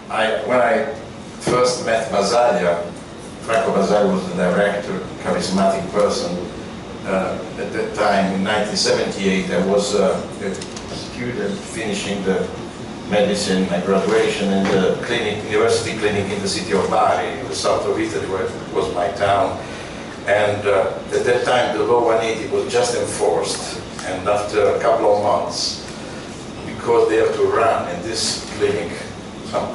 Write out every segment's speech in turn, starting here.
when I first met Basaglia, Franco Basaglia was the director, charismatic person. At that time, in 1978, I was a student finishing the medicine, my graduation in the clinic, university clinic in the city of Bari, in the south of Italy, where was my town. And at that time, the law 180 was just enforced. And after a couple of months, because they have to run in this clinic some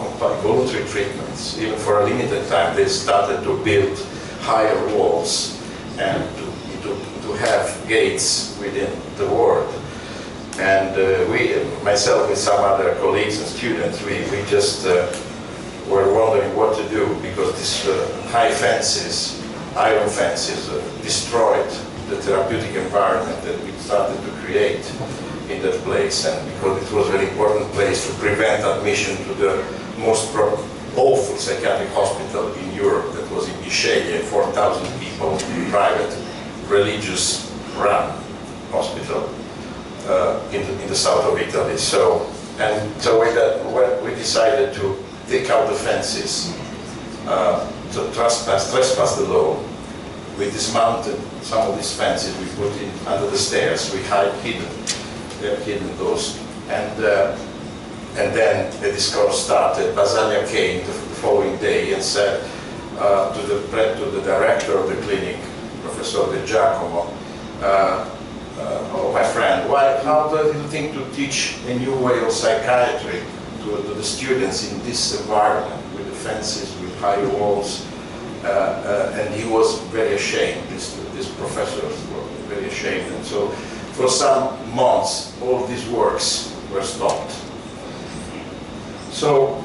voluntary treatments, even for a limited time, they started to build higher walls and to have gates within the ward. And myself with some other colleagues and students, we just were wondering what to do, because these high fences, iron fences, destroyed the therapeutic environment that we started to create in that place, and because it was a very important place to prevent admission to the most awful psychiatric hospital in Europe, that was in Bisceglie, 4,000 people, private, religious-run hospital in the south of Italy. So we decided to take out the fences, to trespass the law. We dismounted some of these fences, we put in under the stairs, we hidden those, and then the discourse started. Basaglia came the following day and said to the director of the clinic, Professor De Giacomo, oh my friend, how do you think to teach a new way of psychiatry to the students in this environment, with the fences, with high walls? And he was very ashamed, these professors were very ashamed. And so for some months, all these works were stopped. So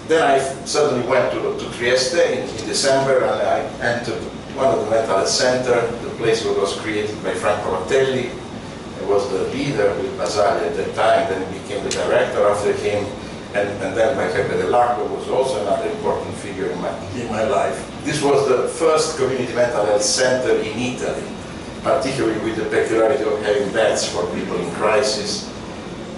then I suddenly went to Trieste in December, and I entered one of the mental health center, the place where it was created by Franco Battelli. I was the leader with Basaglia at that time, then he became the director after him, and then by Pepe Dell'Acqua was also another important figure in my life. This was the first community mental health center in Italy, particularly with the peculiarity of having beds for people in crisis.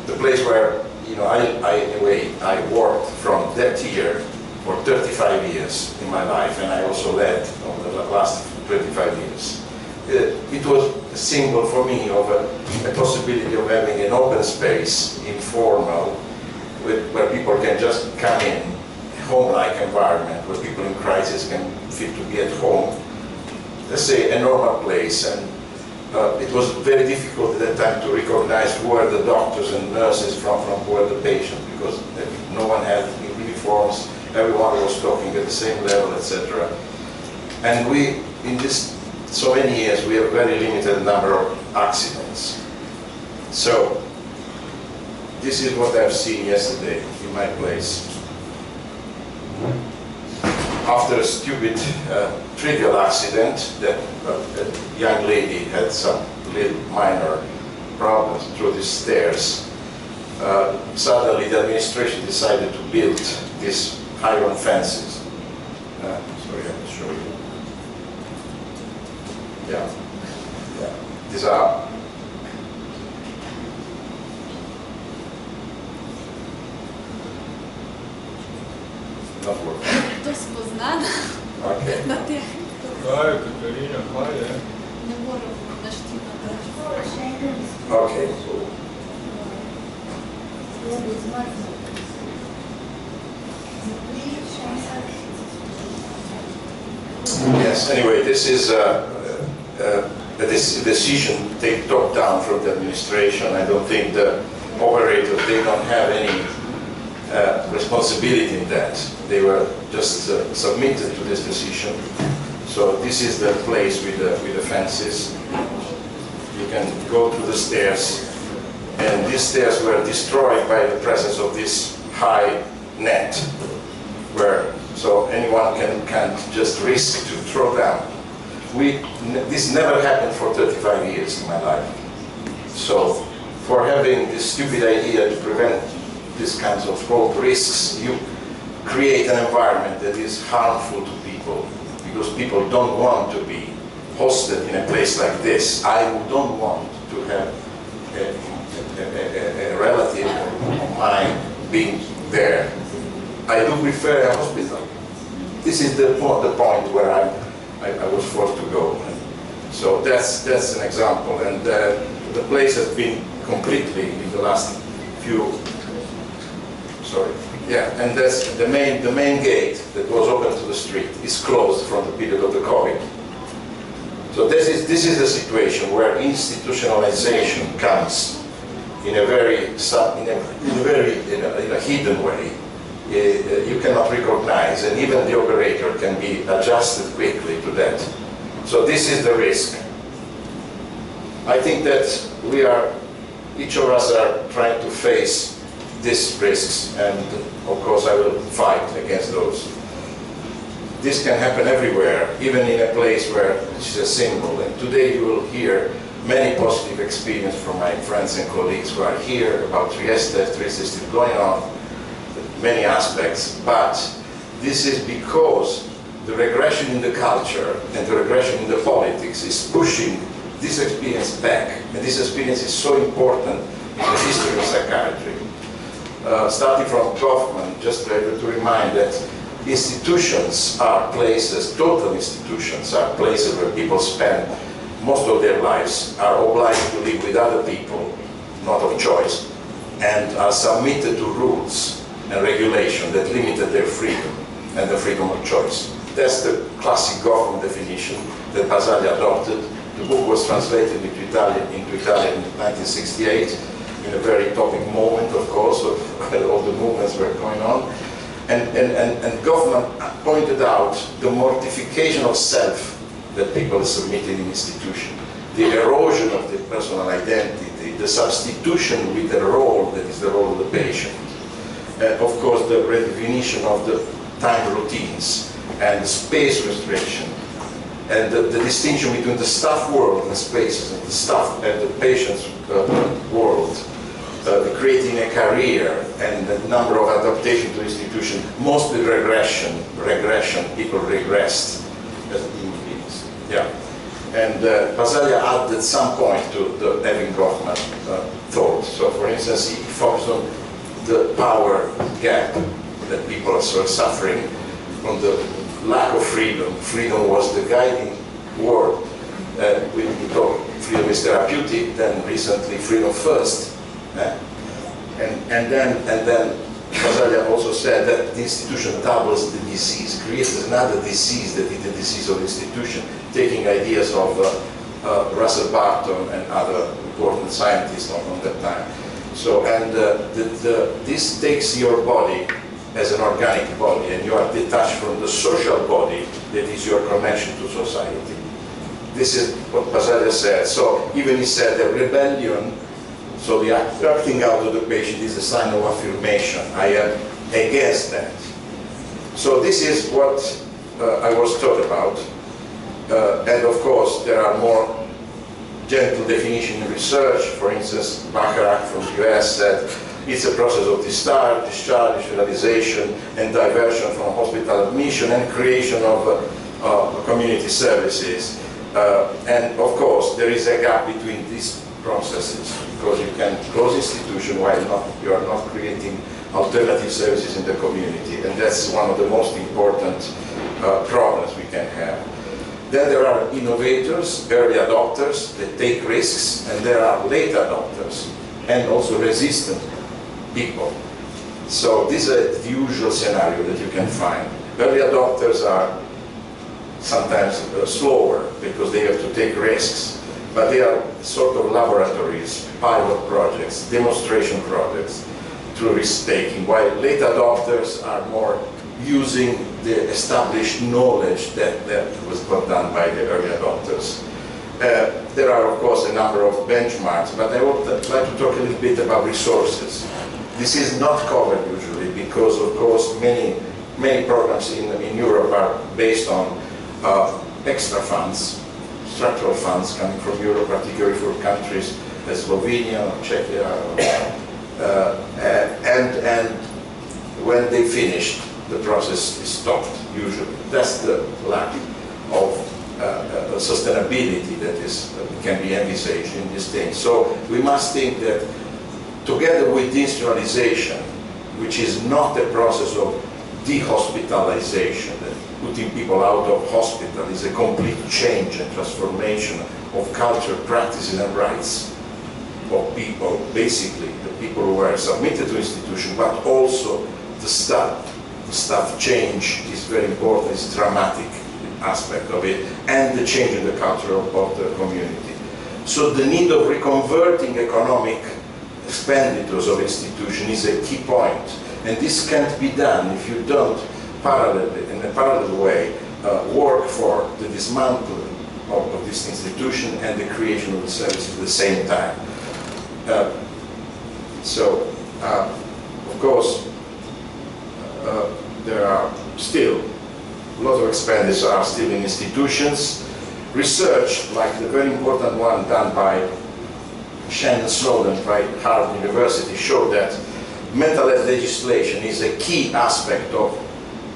The place where, you know, I worked from that year for 35 years in my life, and I also led over the last 25 years. It was a symbol for me of a possibility of having an open space, informal, where people can just come in, home-like environment, where people in crisis can feel to be at home. Let's say a normal place, and it was very difficult at that time to recognize who were the doctors and nurses from who were the patients, because no one had uniforms, everyone was talking at the same level, etc. And we, in this so many years, we have very limited number of accidents. So this is what I've seen yesterday in my place. After a stupid, trivial accident, that a young lady had some little minor problems through the stairs, suddenly the administration decided to build these iron fences. Sorry, I will show you. Yeah. These are not working. Okay. Okay. Yes. Anyway, this is this decision take top down from the administration. I don't think the operators, they don't have any responsibility in that. They were just submitted to this decision. So this is the place with the fences. You can go to the stairs, and these stairs were destroyed by the presence of this high net, where so anyone can just risk to throw down. This never happened for 35 years in my life. So for having this stupid idea to prevent these kinds of risks, you create an environment that is harmful to people, because people don't want to be hosted in a place like this. I don't want to have a relative of mine being there. I do prefer a hospital. This is the point where I was forced to go. So that's an example, and the place has been completely in the last few. Sorry. Yeah, and that's the main gate that was open to the street is closed from the period of the COVID. So this is the situation where institutionalization comes in a very hidden way. You cannot recognize, and even the operator can be adjusted quickly to that. So this is the risk. I think that each of us are trying to face these risks, and of course I will fight against those. This can happen everywhere, even in a place where it's a symbol. And today you will hear many positive experiences from my friends and colleagues who are here about Trieste is still going on, many aspects, but this is because the regression in the culture and the regression in the politics is pushing this experience back, and this experience is so important in the history of psychiatry. Starting from government, just to remind that institutions are places, total institutions are places where people spend most of their lives, are obliged to live with other people, not of choice, and are submitted to rules and regulation that limited their freedom and the freedom of choice. That's the classic government definition that Basaglia adopted. The book was translated into Italian in 1968, in a very topic moment, of course, of all the movements were going on. And government pointed out the mortification of self that people are submitted in institution, the erosion of the personal identity, the substitution with the role that is the role of the patient. Of course, the redefinition of the time routines and space restriction, and the distinction between the staff world and spaces and the staff and the patient's world, creating a career and the number of adaptation to institution, mostly regression, people regressed as human beings. Yeah. And Basaglia added some point to the having government thought. So for instance, he focused on the power gap that people are sort of suffering from the lack of freedom. Freedom was the guiding word. We talk freedom is therapeutic, then recently freedom first. And then Basaglia also said that the institution doubles the disease, creates another disease that is the disease of the institution, taking ideas of Russell Barton and other important scientists on that time. So, and this takes your body as an organic body, and you are detached from the social body that is your connection to society. This is what Basaglia said. So even he said that rebellion, so the acting out of the patient, is a sign of affirmation. I am against that. So this is what I was taught about. And of course, there are more gentle definition in research. For instance, Bacharach from the US said it's a process of discharge, realization, and diversion from hospital admission and creation of community services. And of course, there is a gap between these processes, because you can close institution while you are not creating alternative services in the community, and that's one of the most important problems we can have. Then there are innovators, early adopters that take risks, and there are late adopters and also resistant people. So this is the usual scenario that you can find. Early adopters are sometimes slower because they have to take risks, but they are sort of laboratories, pilot projects, demonstration projects through risk-taking, while late adopters are more using the established knowledge that was done by the early adopters. There are, of course, a number of benchmarks, but I would like to talk a little bit about resources. This is not covered usually because, of course, many programs in Europe are based on extra funds, structural funds coming from Europe, particularly for countries like Slovenia, Czechia, and when they finished, the process is stopped, usually. That's the lack of sustainability that can be envisaged in this thing. So we must think that together with deinstitutionalisation, which is not a process of de-hospitalization, that putting people out of hospital is a complete change and transformation of culture, practices and rights of people, basically the people who are submitted to institution, but also the staff. The staff change is very important, it's dramatic aspect of it, and the change in the culture of the community. So the need of reconverting economic expenditures of institution is a key point, and this can't be done if you don't parallelly, in a parallel way, work for the dismantling of this institution and the creation of the services at the same time. Of course, there are still a lot of expenditures are still in institutions. Research, like the very important one done by Shannon Snowden by Harvard University, showed that mental health legislation is a key aspect of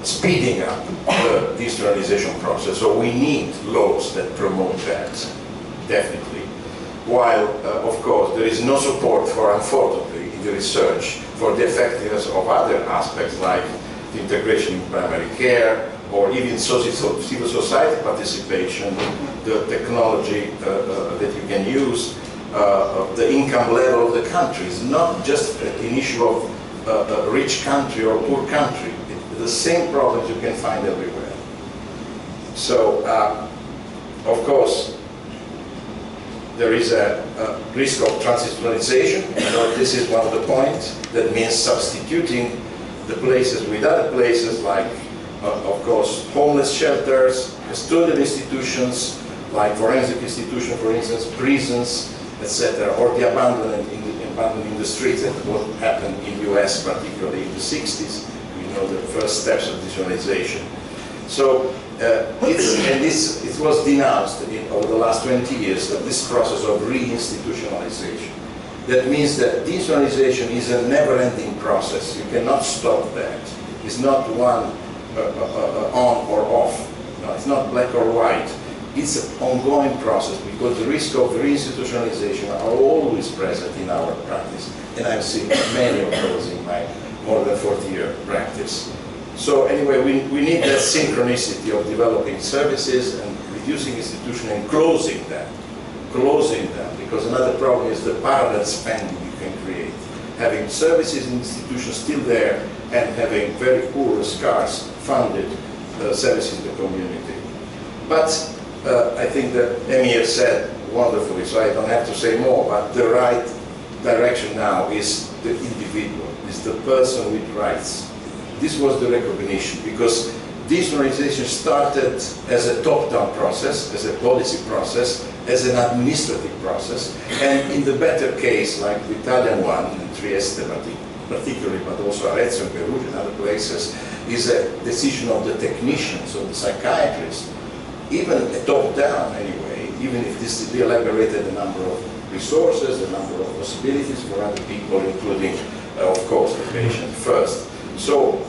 speeding up the deinstitutionalization process. So we need laws that promote that, definitely. While, of course, there is no support for, unfortunately, in the research for the effectiveness of other aspects like the integration in primary care, or even civil society participation, the technology that you can use, the income level of the country. It's not just an issue of a rich country or poor country. The same problems you can find everywhere. So, of course, there is a risk of transitionalization. This is one of the points. That means substituting the places with other places, like, of course, homeless shelters, student institutions, like forensic institutions, for instance, prisons, etc., or the abandoned in the streets. That what happened in the US, particularly in the 60s. We know the first steps of deinstitutionalization. So, it was denounced over the last 20 years that this process of reinstitutionalization. That means that deinstitutionalization is a never-ending process. You cannot stop that. It's not one on or off. No, it's not black or white. It's an ongoing process because the risk of reinstitutionalization are always present in our practice. And I've seen many of those in my more than 40-year practice. So anyway, we need that synchronicity of developing services and reducing institutions and closing them, because another problem is the parallel spending you can create. Having services and institutions still there and having very poor, scarce, funded services in the community. But I think that Emir said wonderfully, so I don't have to say more, but the right direction now is the individual, is the person with rights. This was the recognition, because deinstitutionalization started as a top-down process, as a policy process, as an administrative process, and in the better case, like the Italian one, in Trieste particularly, but also Arezzo and Perugia and other places, is a decision of the technicians, of the psychiatrists, even a top-down anyway, even if this elaborated a number of resources, a number of possibilities for other people, including, of course, the patient first. So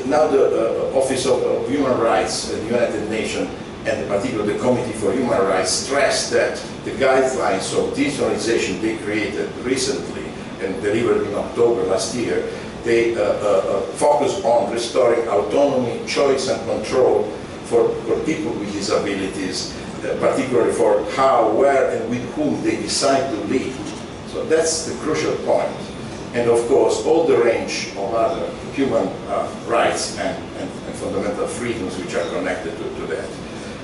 now the Office of Human Rights at the United Nations, and particularly the Committee for Human Rights, stressed that the guidelines of deinstitutionalization they created recently and delivered in October last year, they focus on restoring autonomy, choice and control for people with disabilities, particularly for how, where and with whom they decide to live. So that's the crucial point. And of course, all the range of other human rights and fundamental freedoms which are connected to that.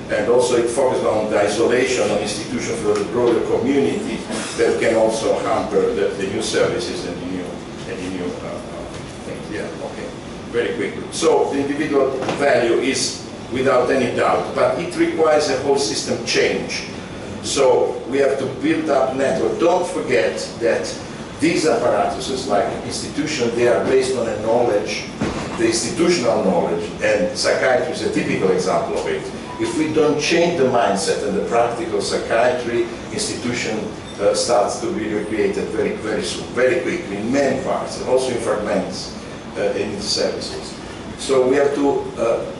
And also it focused on the isolation of institutions for the broader community that can also hamper the new services and the new things. Yeah, okay, very quickly. So the individual value is without any doubt, but it requires a whole system change. So we have to build up network. Don't forget that these apparatuses, like institutions, they are based on a knowledge, the institutional knowledge, and psychiatry is a typical example of it. If we don't change the mindset and the practical psychiatry, institution starts to be recreated very, very soon, very quickly, in many parts, and also in fragments in the services. So we have to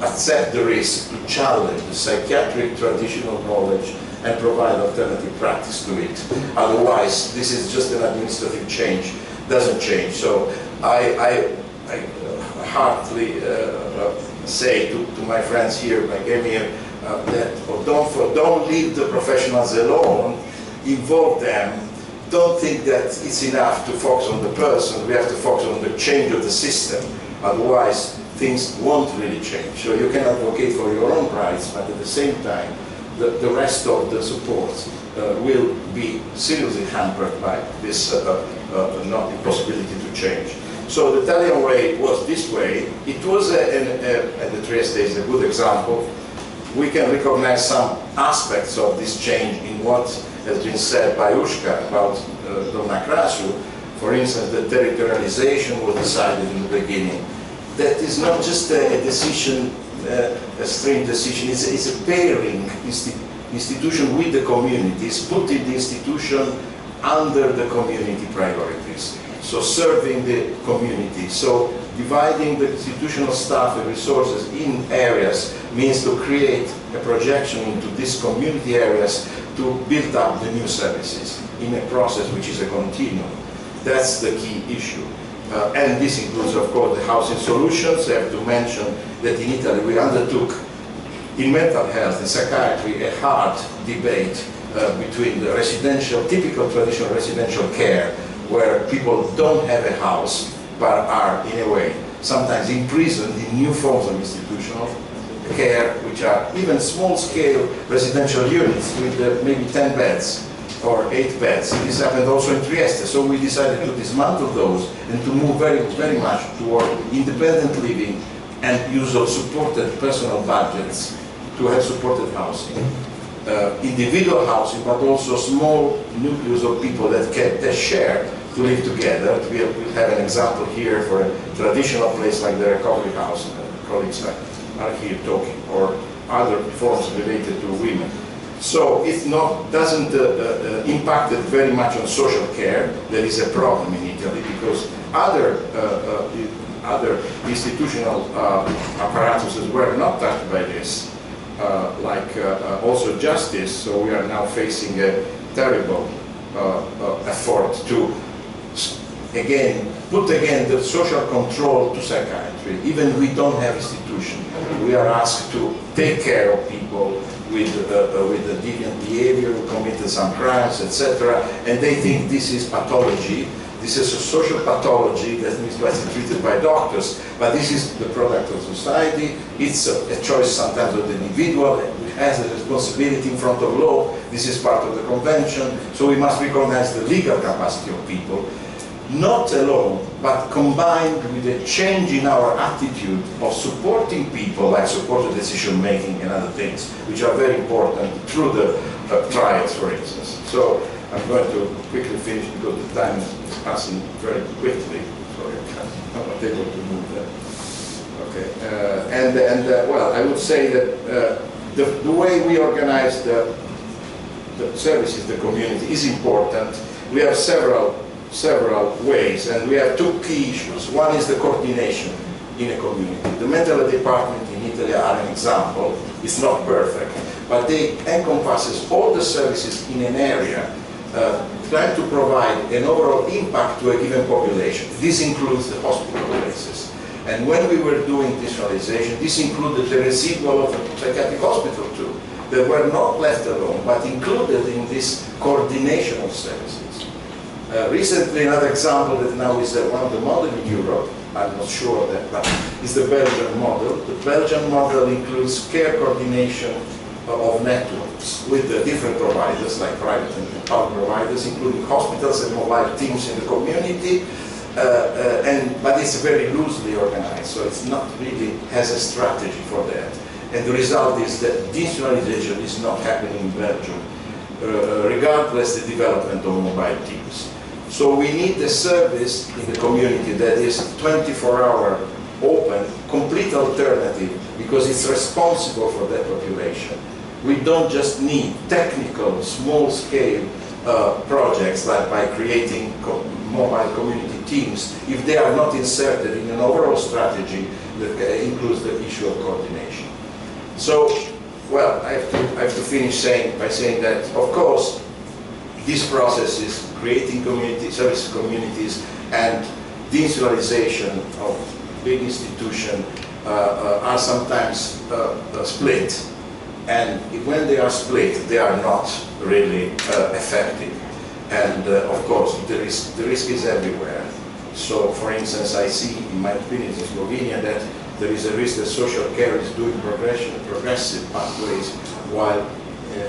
accept the risk to challenge the psychiatric traditional knowledge and provide alternative practice to it. Otherwise, this is just an administrative change, doesn't change. So I heartily say to my friends here, like Emir, that don't leave the professionals alone, involve them. Don't think that it's enough to focus on the person. We have to focus on the change of the system. Otherwise, things won't really change. So you can advocate for your own rights, but at the same time, the rest of the support will be seriously hampered by this not impossibility to change. So the Italian way was this way. It was, and the Trieste is a good example. We can recognize some aspects of this change in what has been said by Ushka about Donna Krasu. For instance, the territorialization was decided in the beginning. That is not just a decision, a string decision, it's a pairing institution with the communities, putting the institution under the community priorities. So serving the community. So dividing the institutional staff and resources in areas means to create a projection into these community areas to build up the new services in a process which is a continuum. That's the key issue. And this includes, of course, the housing solutions. I have to mention that in Italy we undertook, in mental health and psychiatry, a hard debate between the residential, typical traditional residential care, where people don't have a house, but are, in a way, sometimes imprisoned in new forms of institutional care, which are even small-scale residential units with maybe 10 beds or 8 beds. This happened also in Trieste, so we decided to dismantle those and to move very much toward independent living and use of supported personal budgets to have supported housing. Individual housing, but also small nucleus of people that share to live together. We have an example here for a traditional place like the recovery house, colleagues are here talking, or other forms related to women. So it doesn't impact very much on social care. There is a problem in Italy because other institutional apparatuses were not touched by this, like also justice. So we are now facing a terrible effort to put the social control to psychiatry. Even we don't have institution, we are asked to take care of people with the deviant behavior, who committed some crimes, etc. And they think this is pathology. This is a social pathology that needs to be treated by doctors, but this is the product of society. It's a choice sometimes of the individual. It has a responsibility in front of law. This is part of the convention. So we must recognize the legal capacity of people, not alone, but combined with a change in our attitude of supporting people, like supported decision making and other things, which are very important through the trials, for instance. So I'm going to quickly finish because the time is passing very quickly. Sorry, I'm not able to move that. Okay, well, I would say that the way we organize the services, the community, is important. We have several ways, and we have two key issues. One is the coordination in a community. The mental health department in Italy are an example. It's not perfect, but they encompasses all the services in an area, trying to provide an overall impact to a given population. This includes the hospital places. And when we were doing deinstitutionalization, this included the residual of the psychiatric hospital too. They were not left alone, but included in this coordination of services. Recently, another example that now is one of the models in Europe, I'm not sure of that, but is the Belgian model. The Belgian model includes care coordination of networks with the different providers, like private and public providers, including hospitals and mobile teams in the community, but it's very loosely organized, so it's not really has a strategy for that. And the result is that deinstitutionalization is not happening in Belgium, regardless the development of mobile teams. So we need a service in the community that is 24-hour open, complete alternative, because it's responsible for that population. We don't just need technical, small-scale projects like by creating mobile community teams if they are not inserted in an overall strategy that includes the issue of coordination. So, well, I have to finish by saying that, of course, this process is creating service communities and deinstitutionalization of big institutions are sometimes split. And when they are split, they are not really effective. And of course, the risk is everywhere. So, for instance, I see in my opinion in Slovenia that there is a risk that social care is doing progressive pathways, while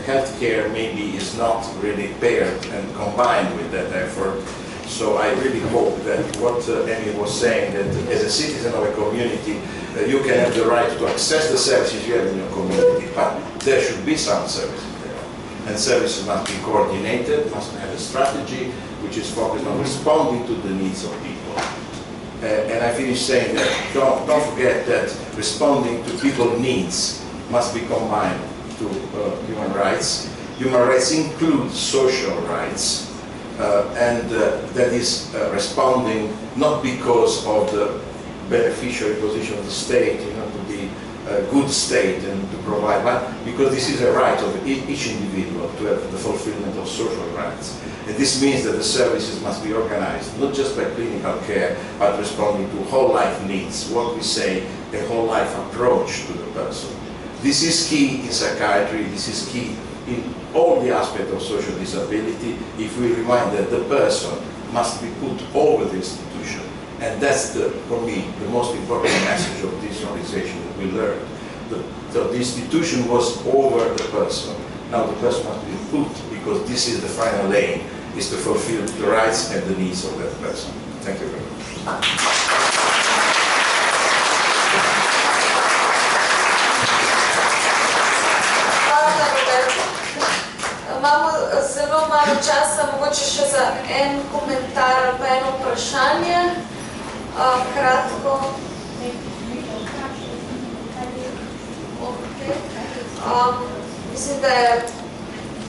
healthcare maybe is not really paired and combined with that effort. So I really hope that what Amy was saying, that as a citizen of a community, you can have the right to access the services you have in your community, but there should be some services there. And services must be coordinated, must have a strategy which is focused on responding to the needs of people. And I finish saying that don't forget that responding to people's needs must be combined to human rights. Human rights include social rights, and that is responding not because of the beneficiary position of the state, to be a good state and to provide, but because this is a right of each individual to have the fulfillment of social rights. And this means that the services must be organized, not just by clinical care, but responding to whole life needs, what we say, a whole life approach to the person. This is key in psychiatry, this is key in all the aspects of social disability, if we remind that the person must be put over the institution. And that's, for me, the most important message of this organization that we learned. The institution was over the person. Now the person must be put, because this is the final aim, is to fulfill the rights and the needs of that person. Thank you very much. Imamo zelo malo časa, mogoče še za en komentar ali pa eno vprašanje. Kratko. Mislim, da je